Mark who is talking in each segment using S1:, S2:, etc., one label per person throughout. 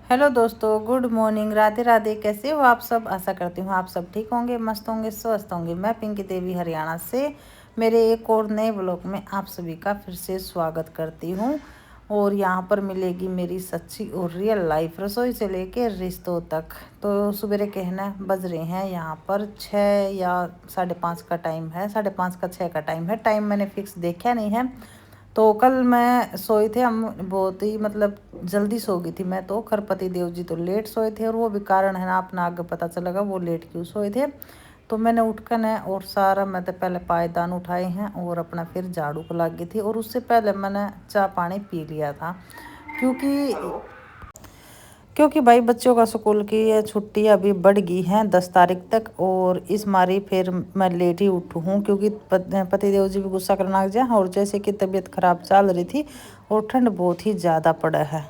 S1: Hello दोस्तों, good morning, Radhe Radhe. कैसे हो आप सब? आशा करती हूँ आप सब ठीक होंगे, मस्त होंगे, स्वस्थ होंगे। मैं पिंकी देवी हरियाणा से मेरे एक और नए ब्लॉग में आप सभी का फिर से स्वागत करती हूँ। और यहाँ पर मिलेगी मेरी सच्ची और रियल लाइफ, रसोई से लेके रिश्तों तक। तो सुबह कहना बज रहे हैं यहाँ पर 6 या 5:30 का टाइम है, 5:30 का 6 का टाइम है। टाइम मैंने फिक्स देखा नहीं है। तो कल मैं सोए थे, हम बहुत ही मतलब जल्दी सो गई थी मैं। तो खरपति देव जी तो लेट सोए थे, और वो भी कारण है ना अपना आगे पता चलेगा वो लेट क्यों सोए थे। तो मैंने उठकर न और सारा मैं तो पहले पायदान उठाए हैं और अपना फिर झाड़ू को लग गई थी। और उससे पहले मैंने चाय पानी पी लिया था, क्योंकि क्योंकि भाई बच्चों का स्कूल की ये छुट्टी अभी बढ़ गई हैं 10 तारीख तक। और इस मारी फिर मैं लेट ही उठू हूँ, क्योंकि पतिदेव जी भी गुस्सा करना लग जाए। और जैसे कि तबीयत खराब चल रही थी और ठंड बहुत ही ज़्यादा पड़ा है,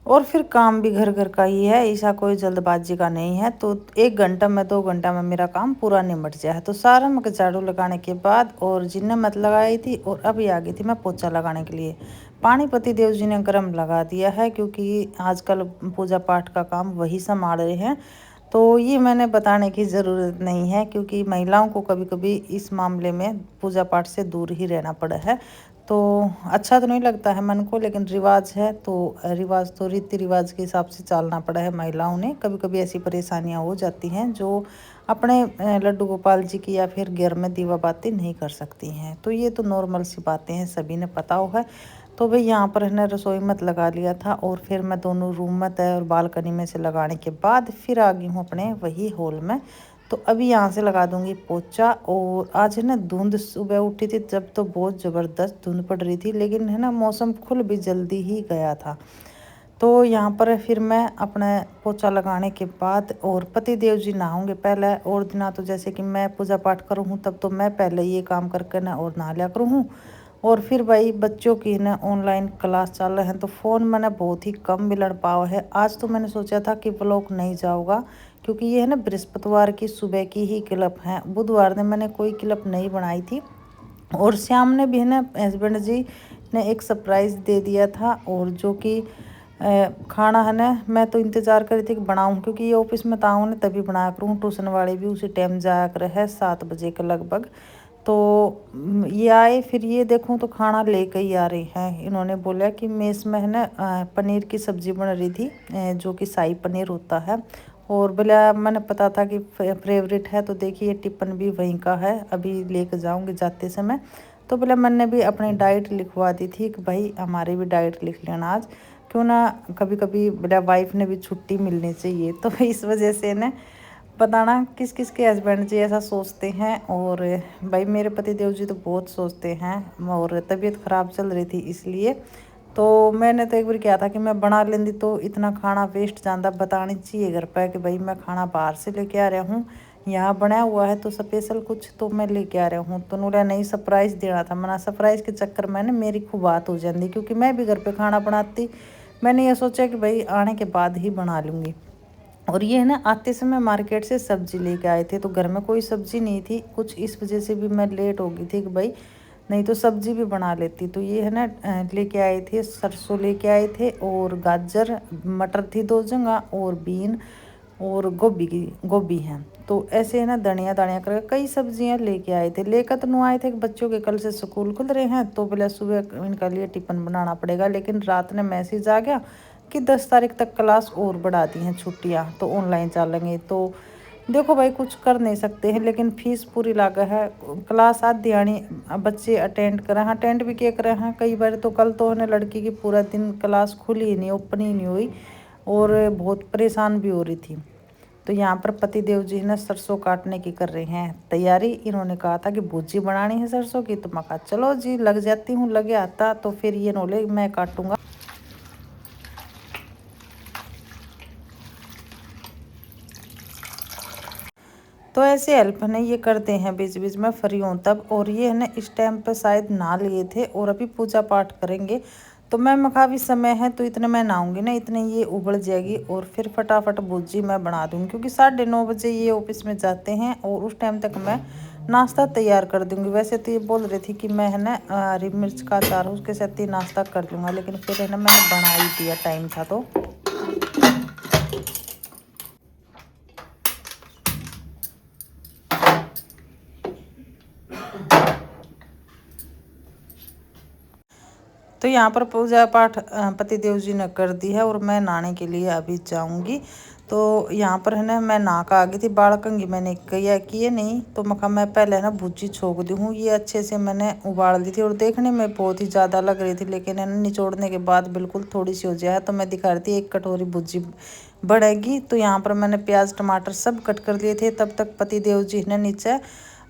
S1: और फिर काम भी घर घर का ही है, ऐसा कोई जल्दबाजी का नहीं है। तो 1 घंटा में 2 घंटा में मेरा काम पूरा निमट जाए। तो सारा मैं झाड़ू लगाने के बाद और जिन्हें मत लगाई थी, और अभी आ गई थी मैं पोछा लगाने के लिए। पानी पति देव जी ने गर्म लगा दिया है, क्योंकि आजकल पूजा पाठ का काम वही संभाल रहे हैं। तो ये मैंने बताने की ज़रूरत नहीं है, क्योंकि महिलाओं को कभी कभी इस मामले में पूजा पाठ से दूर ही रहना पड़ा है। तो अच्छा तो नहीं लगता है मन को, लेकिन रिवाज है तो रिवाज तो रीति रिवाज के हिसाब से चलना पड़ा है। महिलाओं ने कभी कभी ऐसी परेशानियां हो जाती हैं जो अपने लड्डू गोपाल जी की या फिर घर में दीवा बाती नहीं कर सकती हैं। तो ये तो नॉर्मल सी बातें हैं, सभी ने पता हो है। तो भाई यहाँ पर है रसोई मत लगा लिया था, और फिर मैं दोनों रूम में तय और बालकनी में से लगाने के बाद फिर आ गई हूँ अपने वही हॉल में। तो अभी यहाँ से लगा दूंगी पोछा। और आज है ना धुंध, सुबह उठी थी जब तो बहुत ज़बरदस्त धुंध पड़ रही थी, लेकिन है ना मौसम खुल भी जल्दी ही गया था। तो यहाँ पर फिर मैं अपना पोछा लगाने के बाद और पति देव जी नहाऊंगे पहले। और दिना तो जैसे कि मैं पूजा पाठ करूँ हूँ तब तो मैं पहले ये काम करके ना और नहा लिया करूँ हूँ। और फिर भाई बच्चों की ना ऑनलाइन क्लास चल रहे हैं, तो फ़ोन मैंने बहुत ही कम मिलन पावा है। आज तो मैंने सोचा था कि ब्लॉग नहीं जाऊँगा, क्योंकि ये है ना बृहस्पतिवार की सुबह की ही क्लिप है। बुधवार ने मैंने कोई क्लिप नहीं बनाई थी। और शाम ने भी है ना हस्बैंड जी ने एक सरप्राइज़ दे दिया था, और जो कि खाना है ना मैं तो इंतज़ार कर रही थी कि बनाऊँ, क्योंकि ये ऑफिस में ताऊँ ने तभी बनाया करूँ। ट्यूशन वाले भी उसी टाइम जाया कर है 7 बजे के लगभग। तो ये आए, फिर ये देखूँ तो खाना लेकर ही आ रहे हैं। इन्होंने बोला कि मेस में है ना पनीर की सब्ज़ी बन रही थी, जो कि शाही पनीर होता है। और बोला मैंने पता था कि फेवरेट है, तो देखिए टिफ़िन भी वहीं का है, अभी लेकर जाऊंगी जाते समय। तो बोला मैंने भी अपनी डाइट लिखवा दी थी कि भाई हमारी भी डाइट लिख लेना आज, क्यों ना कभी कभी बोला वाइफ ने भी छुट्टी मिलनी चाहिए। तो इस वजह से ना पता ना किस किस के हस्बैंड जी ऐसा सोचते हैं। और भाई मेरे पति देव जी तो बहुत सोचते हैं, और तबीयत ख़राब चल रही थी इसलिए। तो मैंने तो एक बार क्या था कि मैं बना लेंदी तो इतना खाना वेस्ट जाता, बतानी चाहिए घर पर कि भाई मैं खाना बाहर से लेके आ रहा हूँ, यहाँ बनाया हुआ है तो स्पेशल कुछ तो मैं लेके आ रहा हूँ। तो उन्होंने नहीं सरप्राइज़ देना था, मना सरप्राइज़ के चक्कर में ना मेरी खूब बात हो जाती, क्योंकि मैं भी घर पे खाना बनाती। मैंने ये सोचा कि भाई आने के बाद ही बना लूँगी। और ये है ना आते समय मार्केट से सब्जी लेके आए थे, तो घर में कोई सब्जी नहीं थी कुछ, इस वजह से भी मैं लेट हो गई थी कि भाई नहीं तो सब्जी भी बना लेती। तो ये है ना लेके आए थे सरसों, लेके आए थे, और गाजर मटर थी 2 जगह, और बीन और गोभी हैं। तो ऐसे है ना धनिया धनिया करके कई सब्जियां लेके आए थे। लेकर तो नहीं आए थे कि बच्चों के कल से स्कूल खुल रहे हैं, तो बोले सुबह इनका लिए टिफ़िन बनाना पड़ेगा। लेकिन रात ने मैसेज आ गया कि 10 तारीख तक क्लास और बढ़ा दी हैं छुट्टियां, तो ऑनलाइन चलेंगे। तो देखो भाई कुछ कर नहीं सकते हैं, लेकिन फीस पूरी लागा है। क्लास आधी आनी बच्चे अटेंड करें, हाँ अटेंड भी किए करें हैं कई बार। तो कल तो उन्हें लड़की की पूरा दिन क्लास खुली ही नहीं, ओपन ही नहीं हुई, और बहुत परेशान भी हो रही थी। तो यहाँ पर पति देव जी ने सरसों काटने की कर रहे हैं तैयारी। इन्होंने कहा था कि भुजी बनानी है सरसों की, तो मैं कहा चलो जी लग जाती हूँ, लगे आता। तो फिर ये नोले मैं काटूंगा। तो ऐसे हेल्प नहीं ये करते हैं बीच बीच में फ्री हों तब। और ये है ना इस टाइम पे शायद नहा लिए थे, और अभी पूजा पाठ करेंगे। तो मैं मखावी समय है तो इतने मैं नहाऊंगी ना, इतने ये उबल जाएगी, और फिर फटाफट भुजी मैं बना दूँगी, क्योंकि 9:30 बजे ये ऑफिस में जाते हैं, और उस टाइम तक मैं नाश्ता तैयार कर दूँगी। वैसे तो ये बोल रही थी कि मैं है ना हरी मिर्च का अचार उसके साथ ही नाश्ता कर लूँगा, लेकिन फिर है ना मैंने बना ही दिया, टाइम था तो। तो यहाँ पर पूजा पाठ पतिदेव जी ने कर दी है और मैं नहाने के लिए अभी जाऊंगी। तो यहाँ पर है ना मैं नहा का आ गई थी, बालकंगी मैंने किए नहीं, तो मखा मैं पहले ना भुजी छोक दी हूँ। ये अच्छे से मैंने उबाल दी थी और देखने में बहुत ही ज़्यादा लग रही थी, लेकिन है ना निचोड़ने के बाद बिल्कुल थोड़ी सी हो जाए। तो मैं दिखा रही थी 1 कटोरी भुजी बढ़ेगी। तो यहाँ पर मैंने प्याज टमाटर सब कट कर लिए थे। तब तक पतिदेव जी ने नीचे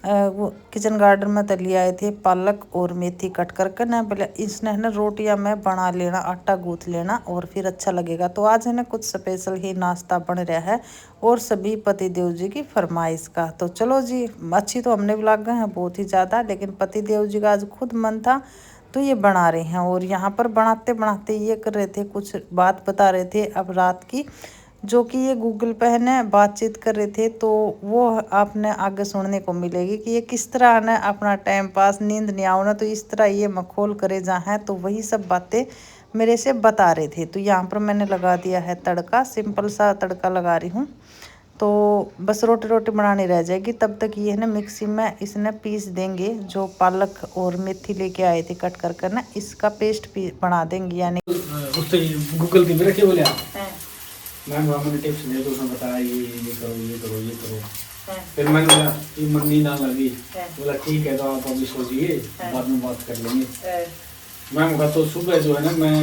S1: वो किचन गार्डन में तली आए थे पालक और मेथी कट करके ना। पहले इसने है ना रोटियां में बना लेना, आटा गूँथ लेना और फिर अच्छा लगेगा। तो आज है ना कुछ स्पेशल ही नाश्ता बन रहा है और सभी पतिदेव जी की फरमाइश का। तो चलो जी, अच्छी तो हमने भी लग गए हैं बहुत ही ज़्यादा, लेकिन पतिदेव जी का आज खुद मन था तो ये बना रहे हैं। और यहाँ पर बनाते बनाते ये कर रहे थे, कुछ बात बता रहे थे अब रात की, जो कि ये गूगल पे है ना बातचीत कर रहे थे। तो वो आपने आगे सुनने को मिलेगी कि ये किस तरह ना अपना टाइम पास, नींद नहीं आओ ना तो इस तरह ये मखौल करे जहाँ है। तो वही सब बातें मेरे से बता रहे थे। तो यहाँ पर मैंने लगा दिया है तड़का, सिंपल सा तड़का लगा रही हूँ। तो बस रोटी रोटी बनानी रह जाएगी, तब तक ये है ना मिक्सी में इसने पीस देंगे। जो पालक और मेथी लेके आए थे कट कर ना, इसका पेस्ट बना देंगे। यानी
S2: गूगल की रखे बोले मैम मैंने टिप्स दिए तो उसने बताया ये करो ये करो ये करो। फिर मैंने बोला ये मन नहीं ना लगी, बोला ठीक है तो आप अभी सोचिए बाद में बात कर लेंगे। मैम कहा तो सुबह जो है ना मैं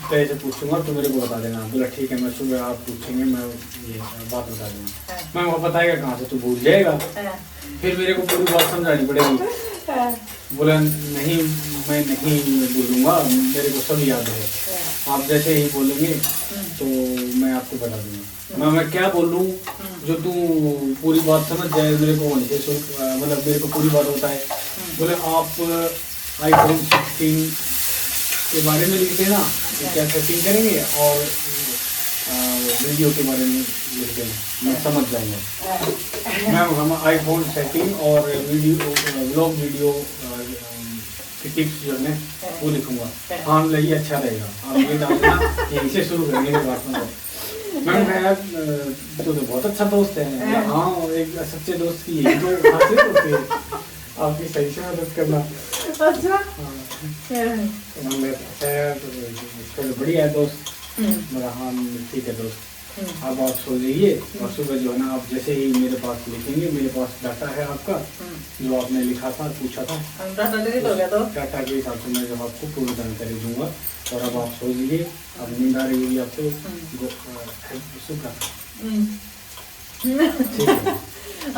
S2: तेरे से पूछूंगा तो मेरे को बता देना। बोला ठीक है, मैं सुबह आप पूछेंगे मैं ये बात बता दूंगा। मैम वो बताएगा कहाँ से, तू भूल जाएगा। फिर मेरे को पूरी बात समझानी पड़ेगी। बोला नहीं मैं नहीं भूलूंगा, मेरे को सब याद है, आप जैसे ही बोलेंगे तो मैं आपको बता दूंगा। मैं क्या बोलूँ जो तू पूरी बात समझ जाए, मेरे को वहीं से मतलब मेरे को पूरी बात होता है। बोले आप iPhone 16 के बारे में लिख देना, क्या सेटिंग करेंगे और वीडियो के बारे में लिख देना, मैं समझ जाऊँगा। मैं हम iPhone सेटिंग और वीडियो व्लॉग वीडियो की टिप्स जो है वो लिखूंगा। हाँ ये अच्छा रहेगा, आप ये डालना, यहीं से शुरू करेंगे बात में। मैंने कहा यार तो बहुत अच्छा दोस्त है। हाँ एक सच्चे दोस्त की यही तो खासियत होती है, आपकी सही से मदद करना। अच्छा तो बढ़िया है दोस्त। मेरा हाँ ठीक है दोस्त, अब आप सो जाइए और सुबह जो है ना आप जैसे ही मेरे पास लिखेंगे, मेरे पास डाटा है आपका जो आपने लिखा था पूछा था, डाटा के हिसाब से मैं जब आपको पूरी जानकारी दूंगा। और अब आप सो जाइए, अब नींद आ रही होगी आपको,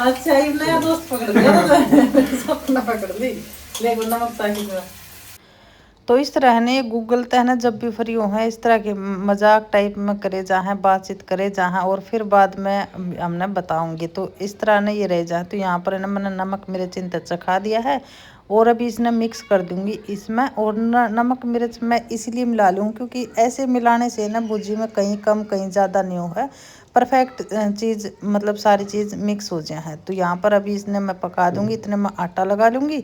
S1: अच्छा ये नया दोस्त पकड़ लिया, सपना पकड़ ली, लेकिन नमक ताकि तो इस तरह ने गूगल तो है ना जब भी फ्री हो है इस तरह के मजाक टाइप में करे जहाँ बातचीत करे जहाँ, और फिर बाद में हमने बताऊंगी। तो इस तरह ने ये रह जाए। तो यहाँ पर है ना मैंने नमक मिर्च इन चखा दिया है और अभी इसने मिक्स कर दूंगी इसमें। और नमक मिर्च मैं इसलिए मिला लूँ क्योंकि ऐसे मिलाने से ना भुजी में कहीं कम कहीं ज़्यादा नहीं हो है, परफेक्ट चीज़ मतलब सारी चीज़ मिक्स हो जाए है। तो यहाँ पर अभी इसने मैं पका दूंगी, इतने में आटा लगा लूँगी।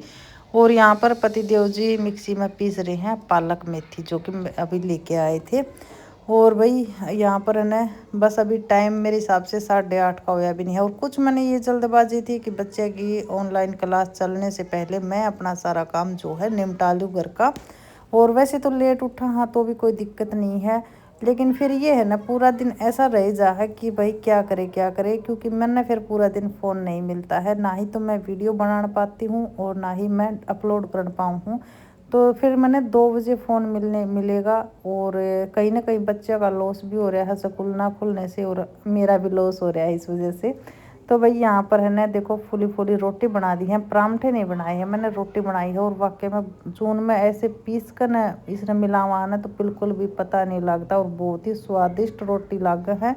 S1: और यहाँ पर पतिदेव जी मिक्सी में पीस रहे हैं पालक मेथी, जो कि अभी लेके आए थे। और भाई यहाँ पर है ना बस अभी टाइम मेरे हिसाब से 8:30 का होया भी नहीं है। और कुछ मैंने ये जल्दबाजी थी कि बच्चे की ऑनलाइन क्लास चलने से पहले मैं अपना सारा काम जो है निपटा लूँ घर का। और वैसे तो लेट उठा हाँ तो भी कोई दिक्कत नहीं है, लेकिन फिर ये है ना पूरा दिन ऐसा रह जा है कि भाई क्या करे, क्योंकि मैंने फिर पूरा दिन फ़ोन नहीं मिलता है, ना ही तो मैं वीडियो बना पाती हूँ और ना ही मैं अपलोड कर पाऊँ हूँ। तो फिर मैंने 2 बजे फ़ोन मिलेगा। और कहीं ना कहीं बच्चे का लॉस भी हो रहा है स्कूल ना खुलने से, और मेरा भी लॉस हो रहा है इस वजह से। तो भाई यहाँ पर है ना देखो फुली फुली रोटी बना दी है, परांठे नहीं बनाए हैं मैंने, रोटी बनाई है। और वाकई में जून में ऐसे पीस कर ना इसने मिला हुआ ना तो बिल्कुल भी पता नहीं लगता, और बहुत ही स्वादिष्ट रोटी लग है।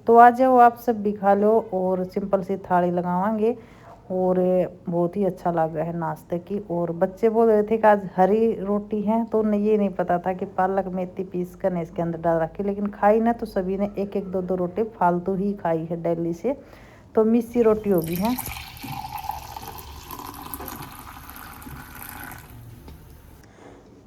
S1: तो आ जाओ आप सब भी खा लो, और सिंपल सी थाली लगावांगे। और बहुत ही अच्छा लग रहा है नाश्ते की। और बच्चे बोल रहे थे कि आज हरी रोटी है, तो उन्हें ये नहीं पता था कि पालक मेथी पीस कर ने इसके अंदर डाल रखी, लेकिन खाई ना तो सभी ने एक एक दो दो रोटी फालतू ही खाई है डेली से। तो मिस्सी रोटी होगी है।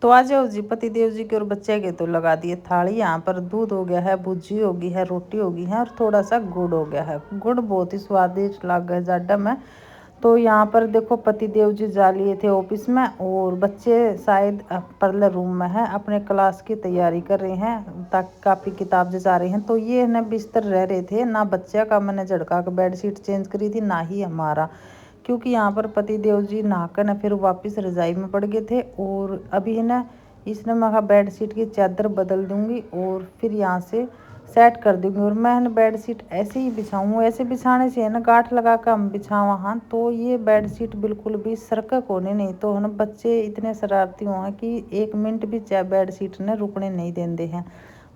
S1: तो आ जाओ जी, पतिदेव जी के और बच्चे के तो लगा दिए थाली। यहाँ पर दूध हो गया है, भुजी होगी है, रोटी होगी है, और थोड़ा सा गुड़ हो गया है। गुड़ बहुत ही स्वादिष्ट लग गया जाडा में। तो यहाँ पर देखो पति देव जी जा लिए थे ऑफिस में और बच्चे शायद परले रूम में हैं, अपने क्लास की तैयारी कर रहे हैं ताकि कापी किताब से जा रहे हैं। तो ये ना बिस्तर रह रहे थे, ना बच्चे का मैंने झड़का के बेड शीट चेंज करी थी, ना ही हमारा, क्योंकि यहाँ पर पति देव जी नहाकर ना फिर वापस रजाई में पड़ गए थे। और अभी है ना इसने मैं कहा बेड शीट की चादर बदल दूंगी और फिर यहाँ से सेट कर दूंगी। और मैं ना बेड शीट ऐसे ही बिछाऊँ, ऐसे बिछाने से है ना गांठ लगा कर हम बिछाओ वहाँ, तो ये बेड शीट बिल्कुल भी सरकक होने नहीं। तो है ना बच्चे इतने शरारती हुए हैं कि 1 मिनट भी चाहे बेड शीट ने रुकने नहीं देते हैं।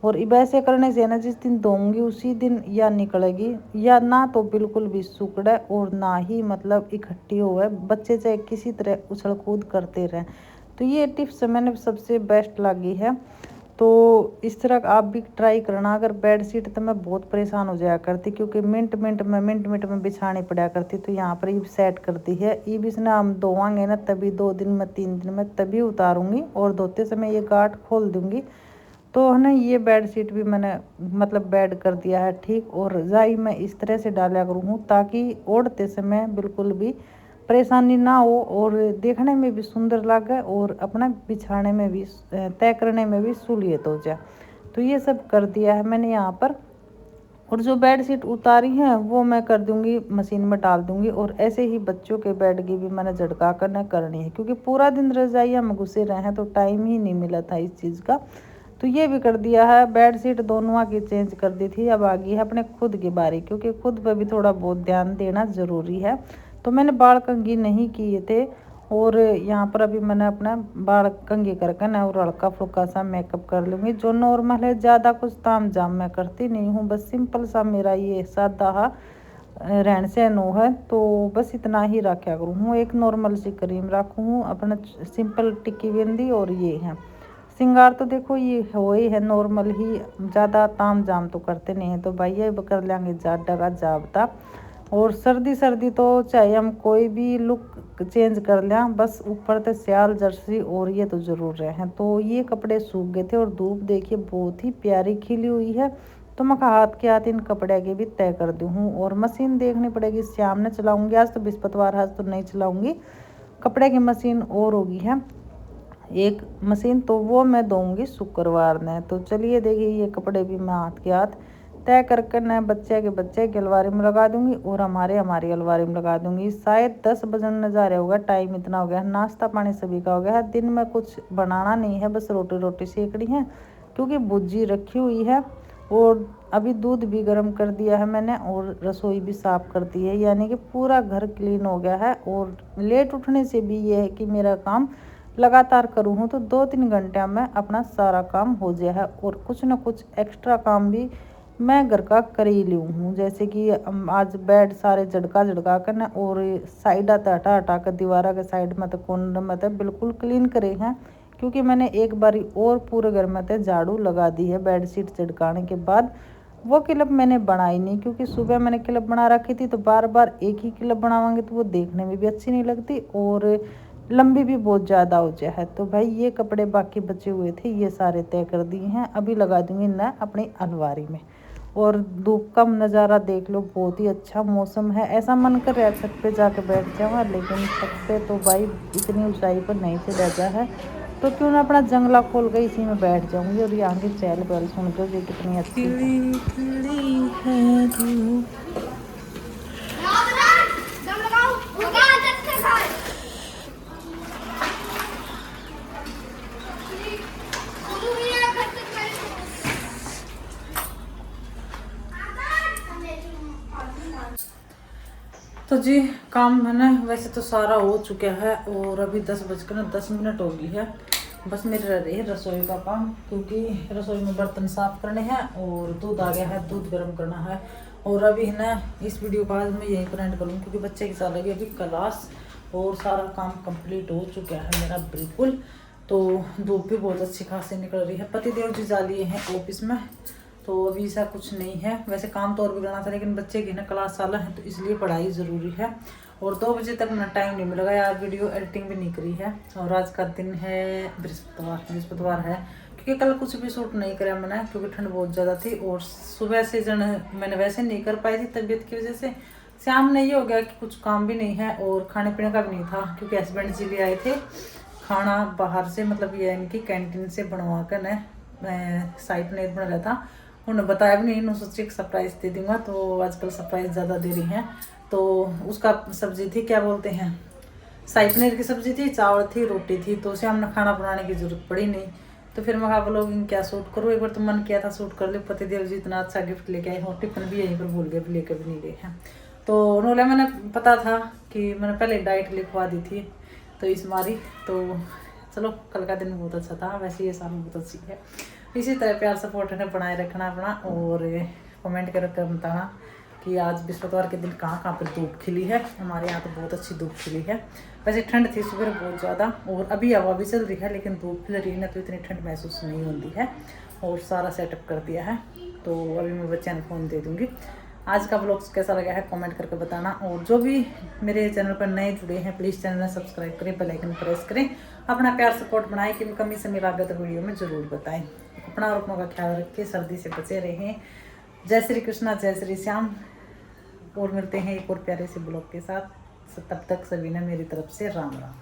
S1: और वैसे करने से ना जिस दिन धोऊंगी उसी दिन या निकलेगी या ना तो बिल्कुल भी सुकड़े और ना ही मतलब इकट्ठी होए, बच्चे चाहे किसी तरह उछल कूद करते रहें। तो ये टिप्स मैंने सबसे बेस्ट लगी है। तो इस तरह आप भी ट्राई करना। अगर बेड शीट तो मैं बहुत परेशान हो जाया करती, क्योंकि मिनट मिनट में बिछानी पड़ा करती। तो यहाँ पर ये सेट करती है, ये भी इसने हम धोवांगे ना तभी 2 दिन में 3 दिन में तभी उतारूंगी और धोते समय ये गांठ खोल दूंगी। तो है ना ये बेड शीट भी मैंने मतलब बेड कर दिया है ठीक। और रजाई में इस तरह से डाला करूँ ताकि ओढ़ते समय बिल्कुल भी परेशानी ना हो और देखने में भी सुंदर लगे और अपना बिछाने में भी तय करने में भी सहूलियत हो जाए। तो ये सब कर दिया है मैंने यहाँ पर। और जो बेड शीट उतारी है वो मैं कर दूंगी मशीन में डाल दूंगी। और ऐसे ही बच्चों के बेड की भी मैंने झटका कर न करनी है, क्योंकि पूरा दिन रजाइयाँ में घुसे रहे हैं तो टाइम ही नहीं मिला था इस चीज़ का। तो ये भी कर दिया है। बेड शीट दोनों की चेंज कर दी थी, अब आ गई है अपने खुद की बारी, क्योंकि खुद पर भी थोड़ा बहुत ध्यान देना ज़रूरी है। तो मैंने बाल कंघी नहीं किए थे और यहाँ पर अभी मैंने अपना बाल कंघी करके ना और हल्का फुल्का सा मेकअप कर लूँगी, जो नॉर्मल है। ज़्यादा कुछ ताम जाम मैं करती नहीं हूँ, बस सिंपल सा मेरा ये सादा रहन सहन है। तो बस इतना ही रखा करूँ। एक नॉर्मल सी क्रीम रखूँ, अपना सिंपल टिक्की बिंदी और ये है सिंगार। तो देखो ये हो ही है नॉर्मल ही, ज़्यादा ताम जाम तो करते नहीं है। तो भाई ये कर लेंगे ज़्यादा का जाबता। और सर्दी तो चाहे हम कोई भी लुक चेंज कर लें, बस ऊपर से स्याल जर्सी और ये तो ज़रूर रहे हैं। तो ये कपड़े सूख गए थे और धूप देखिए बहुत ही प्यारी खिली हुई है। तो मैं हाथ के हाथ इन कपड़े के भी तय कर दी हूँ। और मशीन देखनी पड़ेगी, शाम में चलाऊँगी, आज तो बृहस्पतिवार, आज तो नहीं चलाऊँगी। कपड़े की मशीन और होगी है एक मशीन, तो वो मैं दूँगी शुक्रवार ने। तो चलिए देखिए ये कपड़े भी मैं हाथ के हाथ तय करके न बच्चे की अलमारी में लगा दूंगी और हमारी अलमारी में लगा दूंगी। शायद 10 बजने जा रहे होगा, टाइम इतना हो गया है। नाश्ता पानी सभी का हो गया है, दिन में कुछ बनाना नहीं है, बस रोटी सेकनी है क्योंकि भुजी रखी हुई है। और अभी दूध भी गर्म कर दिया है मैंने और रसोई भी साफ़ कर दी है, यानी कि पूरा घर क्लीन हो गया है। और लेट उठने से भी ये है कि मेरा काम लगातार करूँ हूँ तो 2-3 घंटे में अपना सारा काम हो जाए है। और कुछ ना कुछ एक्स्ट्रा काम भी मैं घर का कर ही लूँ हूँ, जैसे कि आज बेड सारे झड़का कर ना और साइड हटा कर दीवारा के साइड में तो कोने में तो बिल्कुल क्लीन करे हैं, क्योंकि मैंने एक बारी और पूरे घर में तो झाड़ू लगा दी है बेड शीट झड़काने के बाद। वो क्लिप मैंने बनाई नहीं, क्योंकि सुबह मैंने क्लिप बना रखी थी, तो बार बार एक ही क्लिप बनावांगे तो वो देखने में भी अच्छी नहीं लगती और लंबी भी बहुत ज़्यादा हो जाए है। तो भाई ये कपड़े बाकी बचे हुए थे ये सारे तय कर दिए हैं, अभी लगा दूंगी ना अपनी अलमारी में। और धूप का नज़ारा देख लो, बहुत ही अच्छा मौसम है। ऐसा मन कर रहा है छत पे जाके बैठ जाऊँ, लेकिन छत पे तो भाई इतनी ऊंचाई पर नहीं से बैठा है, तो क्यों ना अपना जंगला खोल के इसी में बैठ जाऊंगी। और यहाँ की चहल पहल सुन लो ये कितनी अच्छी है। तो जी काम है ना वैसे तो सारा हो चुका है और अभी 10:10 हो गई है। बस मेरे रह रही है रसोई का काम, क्योंकि रसोई में बर्तन साफ करने हैं और दूध आ गया है, दूध गर्म करना है। और अभी है ना इस वीडियो का आज मैं यहीं पर एंड करूँ, क्योंकि बच्चे की साल लगी अभी क्लास और सारा काम कंप्लीट हो चुका है मेरा बिल्कुल। तो धूप भी बहुत अच्छी खासी निकल रही है। पति देव जी जा लिए हैं ऑफिस में, तो अभी ऐसा कुछ नहीं है। वैसे काम तो और भी करना था, लेकिन बच्चे की ना क्लास साला है तो इसलिए पढ़ाई ज़रूरी है। और 2 बजे तक मेरा टाइम नहीं मिलेगा यार, वीडियो एडिटिंग भी नहीं करी है। और आज का दिन है बृहस्पतिवार है, क्योंकि कल कुछ भी शूट नहीं करा मैंने, क्योंकि ठंड बहुत ज़्यादा थी। और सुबह से जन मैंने वैसे नहीं कर पाई थी तबीयत की वजह से, शाम ने ये हो गया कि कुछ काम भी नहीं है और खाने पीने का भी नहीं था, क्योंकि हस्बैंड जी भी आए थे। खाना बाहर से मतलब ये इनकी कैंटीन से बनवा कर न शाही पनीर बना रहा था। उन्होंने बताया भी नहीं, इन्होंने सोची कि सरप्राइज़ दे दूँगा, तो आजकल सरप्राइज़ ज़्यादा दे रही हैं। तो उसका सब्जी थी, क्या बोलते हैं, शाही पनीर की सब्जी थी, चावल थी, रोटी थी। तो उसे हमने खाना बनाने की ज़रूरत पड़ी नहीं। तो फिर मैं कहा ब्लॉगिंग क्या शूट करूँ, एक बार तो मन किया था शूट कर ले, पतिदेव जी इतना अच्छा गिफ्ट लेके आए हो, टिफिन भी यहीं पर भूल गए, लेकर भी नहीं गए हैं। तो उन्होंने, मैंने पता था कि मैंने पहले डाइट लिखवा दी थी तो इस मारी, तो चलो कल का दिन बहुत अच्छा था। वैसे ये शाम बहुत अच्छी है। इसी तरह प्यार सपोर्ट है बनाए रखना अपना, और कमेंट कर बताना कि आज बृहस्पतिवार के दिन कहाँ कहाँ पर धूप खिली है। हमारे यहाँ तो बहुत अच्छी धूप खिली है। वैसे ठंड थी सुबह बहुत ज़्यादा, और अभी हवा भी चल रही है, लेकिन धूप खिल रही है ना, तो इतनी ठंड महसूस नहीं होती है। और सारा सेटअप कर दिया है, तो अभी मैं बच्चे ने फ़ोन दे दूँगी। आज का व्लॉग कैसा लगा है कमेंट करके बताना, और जो भी मेरे चैनल पर नए जुड़े हैं प्लीज़ चैनल सब्सक्राइब करें, बेल आइकन प्रेस करें, अपना प्यार सपोर्ट बनाएं कि कमी से मिला तो वीडियो में ज़रूर बताएं। अपना और अपनों का ख्याल रखें, सर्दी से बचे रहें। जय श्री कृष्णा, जय श्री श्याम। और मिलते हैं एक और प्यारे से ब्लॉग के साथ। तब तक सभी ने मेरी तरफ से राम राम।